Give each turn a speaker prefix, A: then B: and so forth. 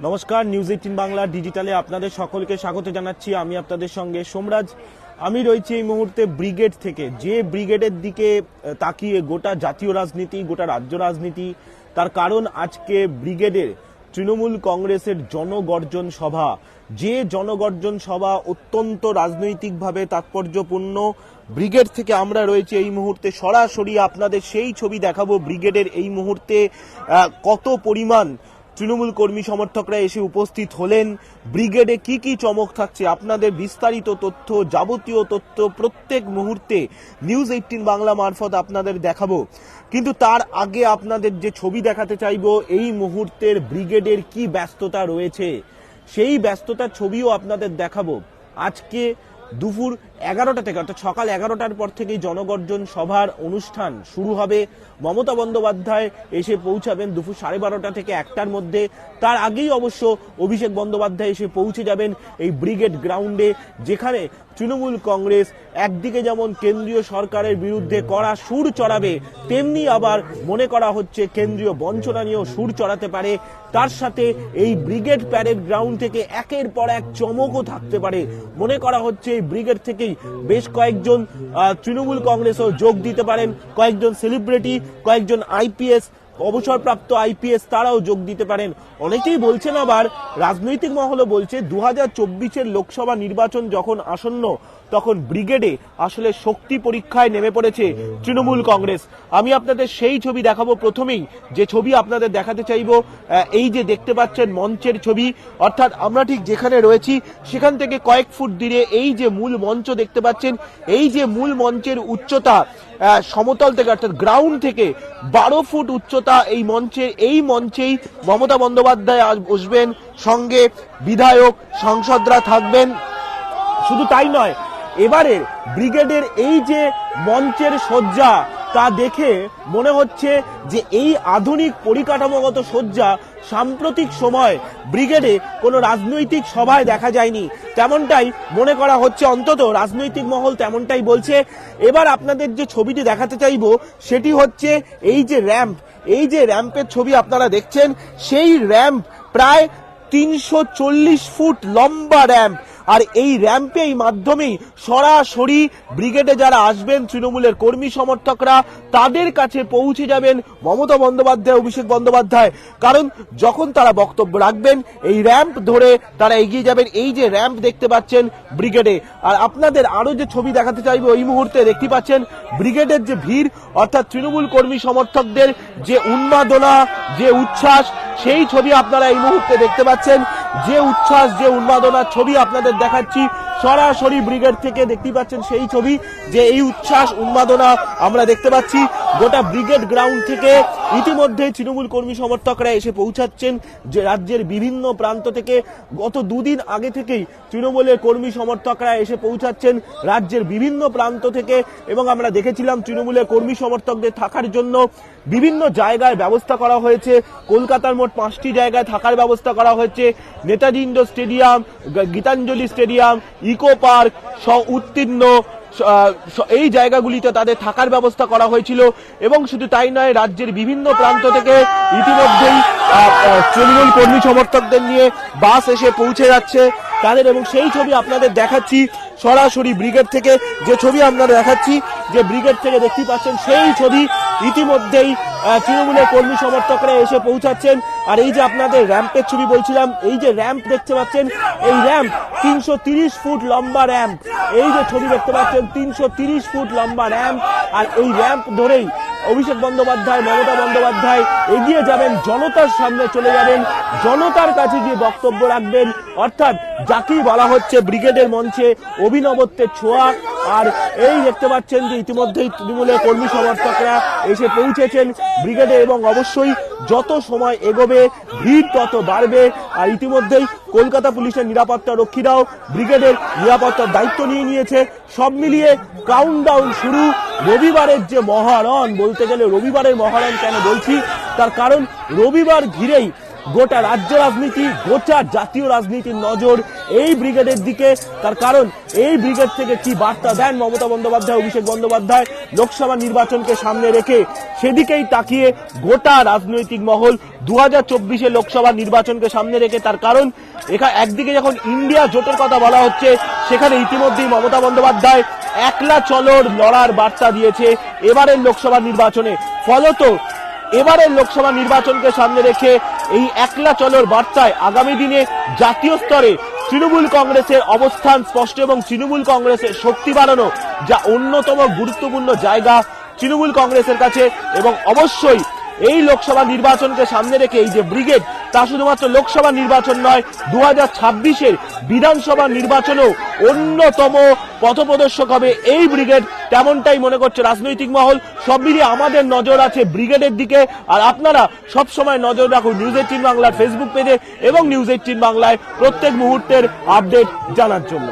A: নমস্কার, নিউজ 18 বাংলা ডিজিটালে আপনাদের সকলকে স্বাগত জানাচ্ছি। আমি আপনাদের সঙ্গে সোমরাজ। আমি রয়েছি এই মুহূর্তে ব্রিগেড থেকে, যে ব্রিগেডের দিকে তাকিয়ে গোটা জাতীয় রাজনীতি, গোটা রাজ্য রাজনীতি। তার কারণ আজকে ব্রিগেডের তৃণমূল কংগ্রেসের জনগর্জন সভা, যে জনগর্জন সভা অত্যন্ত রাজনৈতিকভাবে তাৎপর্যপূর্ণ। ব্রিগেড থেকে আমরা রয়েছে এই মুহূর্তে সরাসরি আপনাদের সেই ছবি দেখাবো। ব্রিগেডের এই মুহূর্তে কত পরিমাণ তৃণমূল কর্মী সমর্থকরা এসে উপস্থিত হলেন, ব্রিগেডে কি কি চমক থাকছে, আপনাদের বিস্তারিত তথ্য, যাবতীয় তথ্য প্রত্যেক মুহূর্তে নিউজ 18 বাংলা মারফত আপনাদের দেখাবো। কিন্তু তার আগে আপনাদের যে ছবি দেখাতে চাইবো, এই মুহূর্তের ব্রিগেডের কি ব্যস্ততা রয়েছে সেই ব্যস্ততার ছবিও আপনাদের দেখাবো। আজকে দুপুর 11টা থেকে, অর্থাৎ সকাল 11টার পর থেকেই জনগর্জন সভার অনুষ্ঠান শুরু হবে। মমতা বন্দ্যোপাধ্যায় এসে পৌঁছাবেন দুপুর 12:30 থেকে 1টার মধ্যে। তার আগেই অবশ্য অভিষেক বন্দ্যোপাধ্যায় এসে পৌঁছে যাবেন এই ব্রিগেড গ্রাউন্ডে, যেখানে তৃণমূল কংগ্রেস একদিকে যেমন কেন্দ্রীয় সরকারের বিরুদ্ধে কড়া সুর চড়াবে, তেমনি আবার মনে করা হচ্ছে কেন্দ্রীয় বঞ্চনা নিয়েও সুর চড়াতে পারে। তার সাথে এই ব্রিগেড প্যারেড গ্রাউন্ড থেকে একের পর এক চমকও থাকতে পারে। মনে করা হচ্ছে এই ব্রিগেড থেকেই বেশ কয়েকজন তৃণমূল কংগ্রেসও যোগ দিতে পারেন, কয়েকজন সেলিব্রিটি, কয়েকজন আইপিএস, অবসরপ্রাপ্ত আইপিএস তারাও যোগ দিতে পারেন। অনেকেই বলছেন, আবার রাজনৈতিক মহলও বলছে 2024-এর লোকসভা নির্বাচন যখন আসন্ন, তখন ব্রিগেডে আসলে শক্তি পরীক্ষায় নেমে পড়েছে তৃণমূল কংগ্রেস। আমি আপনাদের সেই ছবি দেখাবো। প্রথমেই যে ছবি আপনাদের দেখাতে চাইবো, এই যে দেখতে পাচ্ছেন মঞ্চের ছবি, অর্থাৎ আমরা ঠিক যেখানে রয়েছি সেখান থেকে কয়েক ফুট দূরে এই যে মূল মঞ্চ দেখতে পাচ্ছেন, এই যে মূল মঞ্চের উচ্চতা সমতল থেকে, অর্থাৎ গ্রাউন্ড থেকে 12 ফুট উচ্চতা এই মঞ্চের। এই মঞ্চেই মমতা বন্দ্যোপাধ্যায় বসবেন, সঙ্গে বিধায়ক, সাংসদরা থাকবেন। শুধু তাই নয়, এবারে ব্রিগেডের এই যে মঞ্চের সজ্জা, তা দেখে মনে হচ্ছে যে এই আধুনিক পরিকাঠামোগত সজ্জা সাম্প্রতিক সময় ব্রিগেডে কোনো রাজনৈতিক সভায় দেখা যায়নি, তেমনটাই মনে করা হচ্ছে। অন্তত রাজনৈতিক মহল তেমনটাই বলছে। এবার আপনাদের যে ছবিটি দেখাতে চাইবো সেটি হচ্ছে এই যে র্যাম্প, এই যে র্যাম্পের ছবি আপনারা দেখছেন, সেই র্যাম্প প্রায় 340 ফুট লম্বা র্যাম্প। আর এই র্যাম্পের মাধ্যমেই সরাসরি ব্রিগেডে যারা আসবেন তৃণমূলের কর্মী সমর্থকরা, তাদের কাছে পৌঁছে যাবেন মমতা বন্দ্যোপাধ্যায়, অভিষেক বন্দ্যোপাধ্যায়। কারণ যখন তারা বক্তব্য রাখবেন, এই র্যাম্প ধরে তারা এগিয়ে যাবেন। এই যে র্যাম্প দেখতে পাচ্ছেন ব্রিগেডে। আর আপনাদের আরো যে ছবি দেখাতে চাইবো, এই মুহূর্তে দেখতে পাচ্ছেন ব্রিগেডের যে ভিড়, অর্থাৎ তৃণমূল কর্মী সমর্থকদের যে উন্মাদনা, যে উচ্ছ্বাস, সেই ছবি আপনারা এই মুহূর্তে দেখতে পাচ্ছেন। যে উচ্ছ্বাস, যে উন্মাদনার ছবি আপনাদের দেখাচ্ছি সরাসরি ব্রিগেড থেকে। দেখতে পাচ্ছেন সেই ছবি, যে এই উচ্ছ্বাস উন্মাদনা আমরা দেখতে পাচ্ছি গোটা ব্রিগেড গ্রাউন্ড থেকে। ইতিমধ্যে তৃণমূল কর্মী সমর্থকরা এসে পৌঁছাচ্ছেন যে রাজ্যের বিভিন্ন প্রান্ত থেকে। গত দুদিন আগে থেকেই তৃণমূলের কর্মী সমর্থকরা এসে পৌঁছাচ্ছেন রাজ্যের বিভিন্ন প্রান্ত থেকে, এবং আমরা দেখেছিলাম তৃণমূলের কর্মী সমর্থকদের থাকার জন্য বিভিন্ন জায়গায় ব্যবস্থা করা হয়েছে। কলকাতার মোট 5টি জায়গায় থাকার ব্যবস্থা করা হয়েছে। Netaji indoor stadium, Gitanjali stadium, eco park উত্তীর্ণ, এই জায়গাগুলিতে তাদের থাকার ব্যবস্থা করা হয়েছিল। এবং শুধু তাই নয়, রাজ্যের বিভিন্ন প্রান্ত থেকে ইতিমধ্যেই তৃণমূল কর্মী সমর্থকদের নিয়ে বাস এসে পৌঁছে যাচ্ছে তাদের। এবং সেই ছবি আপনাদের দেখাচ্ছি সরাসরি ব্রিগেড থেকে। যে ছবি আপনারা দেখাচ্ছি, যে ব্রিগেড থেকে দেখতে পাচ্ছেন সেই ছবি, ইতিমধ্যেই তৃণমূলের কর্মী সমর্থকরা এসে পৌঁছাচ্ছেন। আর এই যে আপনাদের র্যাম্পের ছবি বলছিলাম, এই যে র্যাম্প দেখতে পাচ্ছেন, এই র্যাম্প 330 ফুট লম্বা র্যাম্প। এই যে ছবি দেখতে পাচ্ছেন 330 ফুট লম্বা র্যাম্প। আর এই র্যাম্প ধরেই অভিষেক বন্দ্যোপাধ্যায়, মমতা বন্দ্যোপাধ্যায় এগিয়ে যাবেন, জনতার সামনে চলে যাবেন, জনতার কাছে গিয়ে বক্তব্য রাখবেন। অর্থাৎ যাকেই বলা হচ্ছে ব্রিগেডের মঞ্চে অভিনবত্বের ছোঁয়া। আর এই দেখতে পাচ্ছেন যে ইতিমধ্যেই তৃণমূলের কর্মী সমর্থকরা এসে পৌঁছেছেন ব্রিগেডে, এবং অবশ্যই যত সময় এগোবে ভিড় তত বাড়বে। আর ইতিমধ্যেই কলকাতা পুলিশের নিরাপত্তা রক্ষীরাও ব্রিগেডের নিরাপত্তার দায়িত্ব নিয়ে নিয়েছে। সব মিলিয়ে কাউন্টডাউন শুরু। রবিবারের যে মহারণ, বলতে গেলে রবিবারের মহারণ কেন বলছি, তার কারণ রবিবার ঘিরেই গোটা রাজ্য রাজনীতি, গোটা জাতীয় রাজনীতির নজর এই ব্রিগেডের দিকে। তার কারণ এই ব্রিগেড থেকে কি বার্তা দেন মমতা বন্দ্যোপাধ্যায়, অভিষেক বন্দ্যোপাধ্যায় লোকসভা নির্বাচনকে সামনে রেখে, সেদিকেই তাকিয়ে গোটা রাজনৈতিক মহল 2024 লোকসভা নির্বাচনকে সামনে রেখে। তার কারণ এখানে একদিকে যখন ইন্ডিয়া জোটের কথা বলা হচ্ছে, সেখানে ইতিমধ্যেই মমতা বন্দ্যোপাধ্যায় একলা চলোর লড়ার বার্তা দিয়েছে এবারের লোকসভা নির্বাচনে। ফলত এবারের লোকসভা নির্বাচনকে সামনে রেখে এই একলা চলোর বার্তায় আগামী দিনে জাতীয় স্তরে তৃণমূল কংগ্রেসের অবস্থান স্পষ্ট এবং তৃণমূল কংগ্রেসের শক্তি বাড়ানো যা অন্যতম গুরুত্বপূর্ণ জায়গা তৃণমূল কংগ্রেসের কাছে। এবং অবশ্যই এই লোকসভা নির্বাচনকে সামনে রেখে এই যে ব্রিগেড, তা শুধুমাত্র লোকসভা নির্বাচন নয়, 2026 বিধানসভা নির্বাচনেও অন্যতম পথপ্রদর্শক হবে এই ব্রিগেড, তেমনটাই মনে করছে রাজনৈতিক মহল। সব মিলিয়ে আমাদের নজর আছে ব্রিগেডের দিকে। আর আপনারা সব সময় নজর রাখুন নিউজ 18 বাংলার ফেসবুক পেজে এবং নিউজ 18 বাংলায় প্রত্যেক মুহূর্তের আপডেট জানার জন্য।